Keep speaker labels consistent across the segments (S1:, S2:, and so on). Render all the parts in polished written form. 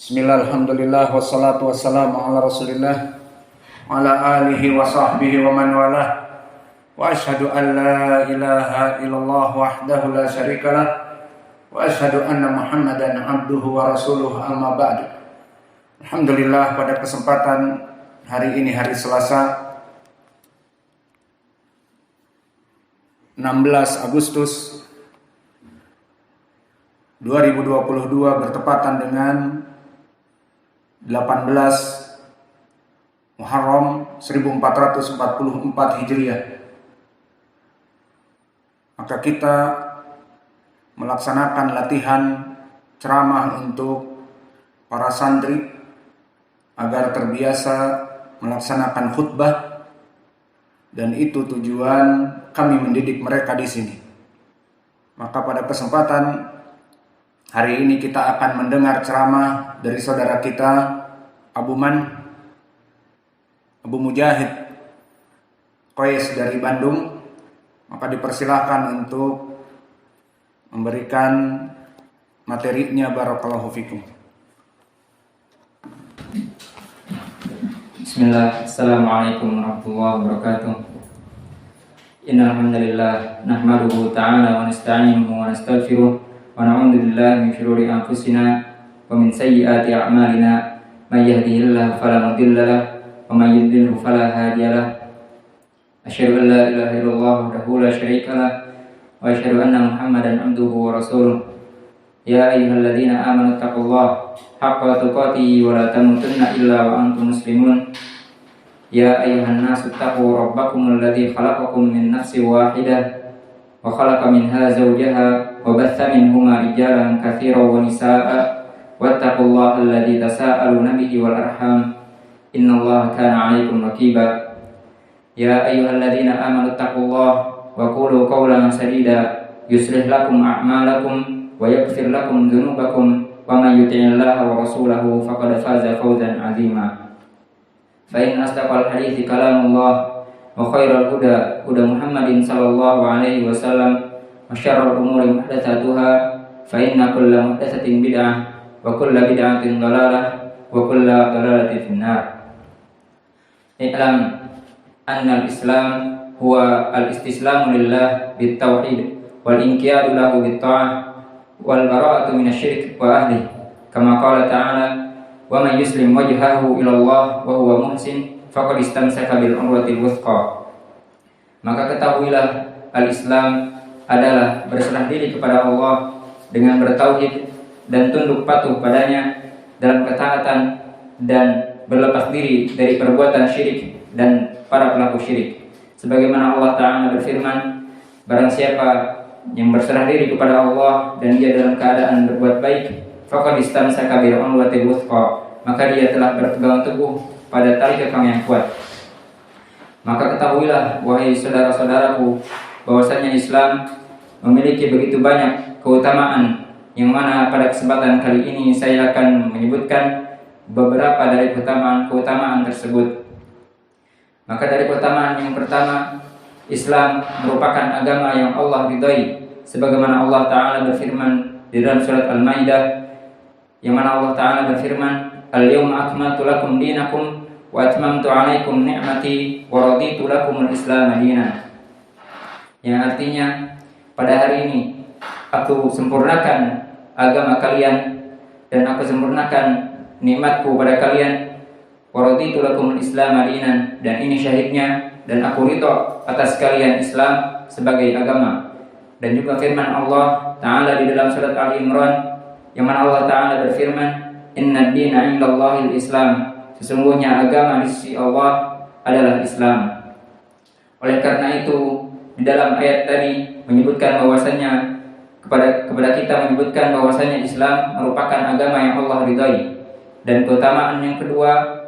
S1: Bismillah, alhamdulillah, wassalatu wassalamu ala rasulillah wa ala alihi wa sahbihi wa man walah. Wa ashhadu an la ilaha illallah wahdahu la syarikalah wa ashhadu anna muhammadan abduhu wa rasuluh, amma ba'du. Alhamdulillah, pada kesempatan hari ini, hari Selasa 16 Agustus 2022 bertepatan dengan 18 Muharram 1444 Hijriah. Maka kita melaksanakan latihan ceramah untuk para santri agar terbiasa melaksanakan khutbah, dan itu tujuan kami mendidik mereka di sini. Maka pada kesempatan hari ini kita akan mendengar ceramah dari saudara kita Abu Mujahid Qais dari Bandung. Maka dipersilahkan untuk memberikan materinya. Barakallahu fikum.
S2: Bismillah, Assalamualaikum warahmatullahi wabarakatuh. Innal hamdalillah nahmaduhu ta'ala wa nasta'inuhu wa nastaghfiruh wa na'udzu billahi min shururi anfusina wa min sayyiati a'malina. May yahdihillahu fala mudilla lahu wa may yudlilhu fala hadiya lahu. Asyhadu an la ilaha illallah wahdahu la syarika lahu wa asyhadu anna Muhammadan abduhu wa rasuluh. Ya ayyuhalladzina amanu taqullaha haqqa tuqatih wa la tamutunna illa wa antum muslimun. Ya ayyuhan nasu taqu rabbakumul ladzi khalaqakum min nafsin wahidah wa khalaqa minha zawjaha wa batha minhuma rijalan katsiran wa nisaa'a wattaqullaha alladzi tasaaluna bihi wal arham innallaha kana 'alaikum raqiba. Ya ayyuhalladzina amanu taqullaha wa qulu qawlan sadida yuslih lakum a'malakum wa yaghfir lakum dhunubakum wa may yuti'illaha wa rasulahu faqad faza fawzan 'azima. Fa in asdaqal hadithi kalamullah wa khairal huda Muhammadin sallallahu alaihi wasallam wa syarrul umuri muhdatsatuha fa inna kulla muhdatsatin bid'ah wa kulla bid'atin dhalalah wa kulla dhalalatin finnar. I'lam anna al-islam huwa al-istislamu lillah bit-tauhid wal inqiyadu lahu bit-ta'ah wal bara'atu minasy-syirk wa ahlihi, kama qala ta'ala wa man yuslim wajhahu ila Allah wa huwa muhsin faqad istamsaka bil urwatil wuthqa. Maka ketahuilah, al-Islam adalah berserah diri kepada Allah dengan bertauhid dan tunduk patuh padanya dalam ketaatan dan berlepas diri dari perbuatan syirik dan para pelaku syirik. Sebagaimana Allah Ta'ala berfirman, barang siapa yang berserah diri kepada Allah dan dia dalam keadaan berbuat baik, faqad istamsaka bil urwatil wuthqa, maka dia telah berpegang teguh pada tali kekang yang kuat. Maka ketahuilah, wahai saudara-saudaraku, bahwasanya Islam memiliki begitu banyak keutamaan, yang mana pada kesempatan kali ini saya akan menyebutkan beberapa dari keutamaan tersebut. Maka dari keutamaan yang pertama, Islam merupakan agama yang Allah ridhai, sebagaimana Allah Ta'ala berfirman di dalam surat Al-Maidah, yang mana Allah Ta'ala berfirman, al-yawma akmaltu lakum dinakum wa atmamtu 'alaikum ni'mati wa raditu lakumul Islam dinan. Yang artinya, pada hari ini aku sempurnakan agama kalian dan aku sempurnakan nikmatku pada kalian, wa raditu lakumul Islam dinan, dan ini syahidnya, dan aku ridha atas kalian Islam sebagai agama. Dan juga firman Allah Ta'ala di dalam surat Ali Imran, yang mana Allah Ta'ala berfirman, inna ad-dina 'indallahil Islam, sesungguhnya agama di sisi Allah adalah Islam. Oleh karena itu, di dalam ayat tadi menyebutkan bahwasanya kepada kita menyebutkan bahwasanya Islam merupakan agama yang Allah ridhai. Dan keutamaan yang kedua,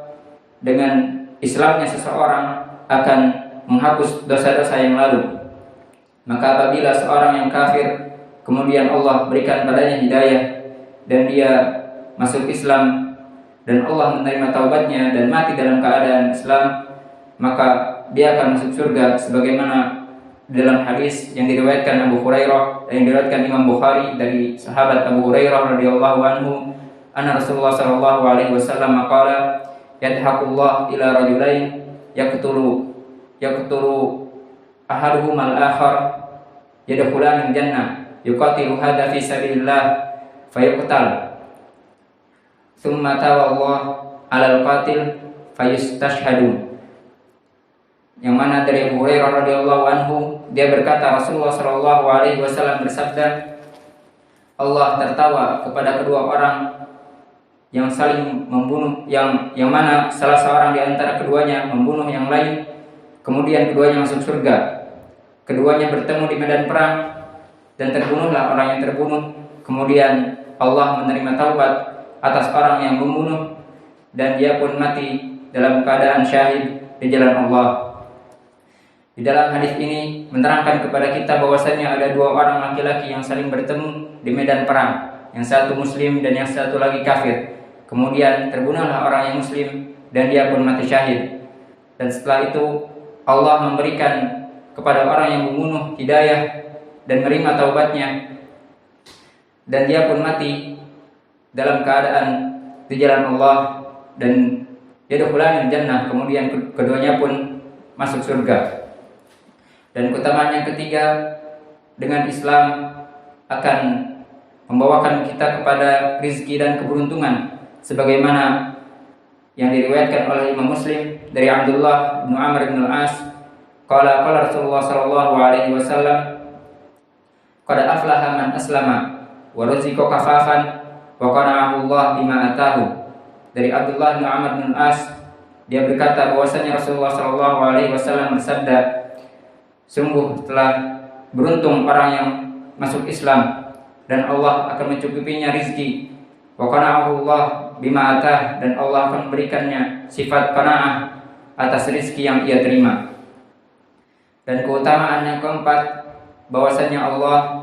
S2: dengan Islamnya seseorang akan menghapus dosa-dosa yang lalu. Maka apabila seorang yang kafir kemudian Allah berikan padanya hidayah dan dia masuk Islam dan Allah menerima taubatnya dan mati dalam keadaan Islam, maka dia akan masuk surga, sebagaimana dalam hadis yang diriwayatkan Abu Hurairah dan yang diriwayatkan Imam Bukhari dari sahabat Abu Hurairah radhiyallahu anhu, anna Rasulullah sallallahu alaihi wasallam qala yadhaqullah ila rajulain yaqtulu ahaduhum al-akhar yadkhulanil jannah yuqatilu hadha fi sabilillah fayuqtal thumma tawallahu 'alal qatil fayustashhadu. Yang mana dari Abu Hurairah radhiyallahu anhu, dia berkata Rasulullah sallallahu alaihi wasallam bersabda, Allah tertawa kepada kedua orang yang saling membunuh, yang mana salah seorang di antara keduanya membunuh yang lain, kemudian keduanya masuk surga. Keduanya bertemu di medan perang dan terbunuhlah orang yang terbunuh. Kemudian Allah menerima taubat atas orang yang membunuh dan dia pun mati dalam keadaan syahid di jalan Allah. Di dalam hadis ini menerangkan kepada kita bahwasanya ada dua orang laki-laki yang saling bertemu di medan perang, yang satu muslim dan yang satu lagi kafir. Kemudian terbunuhlah orang yang muslim dan dia pun mati syahid. Dan setelah itu Allah memberikan kepada orang yang membunuh hidayah dan menerima taubatnya, dan dia pun mati dalam keadaan di jalan Allah dan yadkhulanil jannah, kemudian keduanya pun masuk surga. Dan keutamaan yang ketiga, dengan Islam akan membawakan kita kepada rizki dan keberuntungan, sebagaimana yang diriwayatkan oleh Imam Muslim dari Abdullah bin Amr bin Al-As, qala Rasulullah sallallahu alaihi wasallam, qad aflaha man aslama wa ruziqa kafafan wa qana'ahu Allah bima atahu. Dari Abdullah bin Amr bin Al-As, dia berkata bahwasanya Rasulullah sallallahu alaihi wasallam bersabda, sungguh telah beruntung orang yang masuk Islam dan Allah akan mencukupinya rizki. Wa qana'ahu Allah bima atah, dan Allah akan memberikannya sifat qanaah atas rizki yang ia terima. Dan keutamaan yang keempat, bahwasanya Allah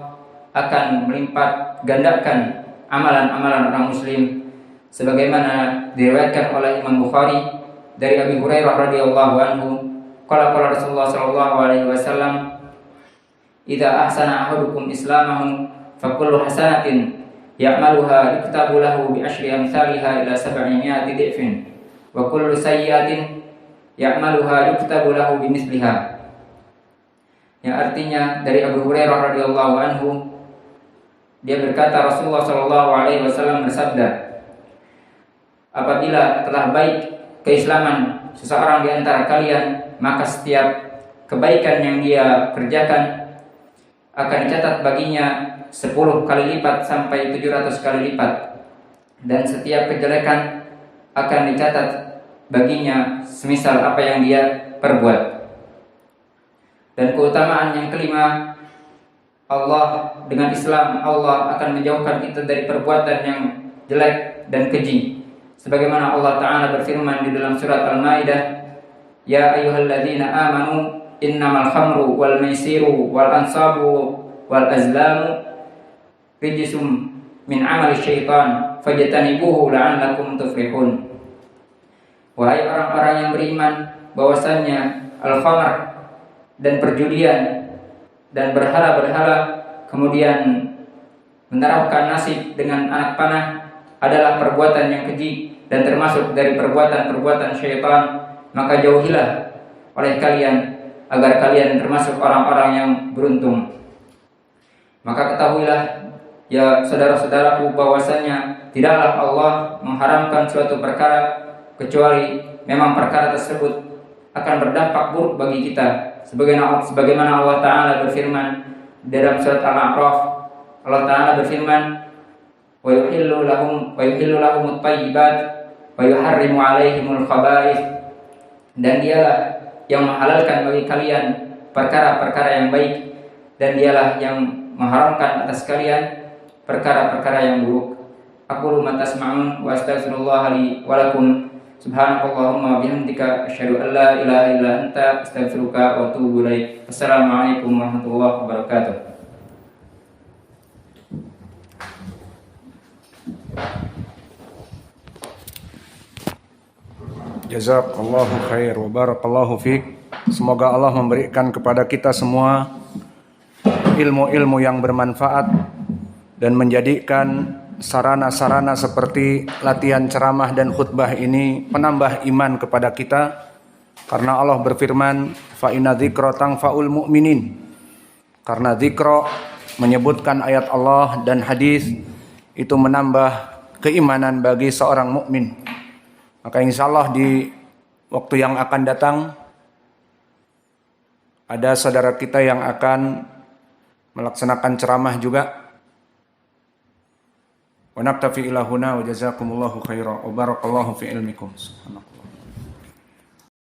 S2: akan melipat gandakan amalan-amalan orang muslim, sebagaimana diriwayatkan oleh Imam Bukhari dari Abi Hurairah radhiyallahu anhu, qala Rasulullah sallallahu alaihi wasallam, idza ahsana ahadukum islamahu fakullu hasanatin ya'maluha yuktabu lahu bi asyri amsalha ila 700 dhifin wa kullu sayyi'atin ya'maluha yuktabu lahu bi misliha. Yang artinya dari Abu Hurairah radhiyallahu anhu, dia berkata Rasulullah sallallahu alaihi wasallam bersabda, apabila telah baik keislaman seseorang di antara kalian, maka setiap kebaikan yang dia kerjakan akan dicatat baginya 10 kali lipat sampai 700 kali lipat, dan setiap kejelekan akan dicatat baginya semisal apa yang dia perbuat. Dan keutamaan yang kelima, Allah, dengan Islam Allah akan menjauhkan kita dari perbuatan yang jelek dan keji, sebagaimana Allah Ta'ala berfirman di dalam surat Al-Maidah, ya ayyuhalladzina amanu innamal khamru wal maisiru wal ansabu wal azlamu rijsum min amali syaitan fajtanibuhu la'allakum tuflihun. Wahai orang-orang yang beriman, bahwasannya al-khamr dan perjudian dan berhala-berhala, kemudian menaruhkan nasib dengan anak panah adalah perbuatan yang keji dan termasuk dari perbuatan-perbuatan syaitan. Maka jauhilah oleh kalian agar kalian termasuk orang-orang yang beruntung. Maka ketahuilah ya saudara-saudaraku, bahwasanya tidaklah Allah mengharamkan suatu perkara kecuali memang perkara tersebut akan berdampak buruk bagi kita, sebagaimana Allah Ta'ala berfirman dalam surat Al-A'raf. Allah Ta'ala berfirman, wa yuhillu lahum at-thayyibat wa yuharrimu 'alaihimul khaba'ith, dan dialah yang menghalalkan bagi kalian perkara-perkara yang baik, dan dialah yang mengharamkan atas kalian perkara-perkara yang buruk. Aqulu ma tasma'un wa astaghfirullah li wa lakum. Subhanakallahumma wa bihamdika asyhadu an la ilaha illa anta astaghfiruka wa atubu ilaik. Assalamualaikum warahmatullahi wabarakatuh.
S1: Jazakallahu khair wa barakallahu fiik. Semoga Allah memberikan kepada kita semua ilmu-ilmu yang bermanfaat dan menjadikan sarana-sarana seperti latihan ceramah dan khutbah ini penambah iman kepada kita, karena Allah berfirman, fa inna dzikra tanfa'ul mu'minin. Karena dzikra menyebutkan ayat Allah dan hadis itu menambah keimanan bagi seorang mukmin. Maka insyaallah di waktu yang akan datang ada saudara kita yang akan melaksanakan ceramah juga. Wa naktafi ila huna wa jazakumullahu khairan wa barakallahu fi ilmikum. Subhanallah.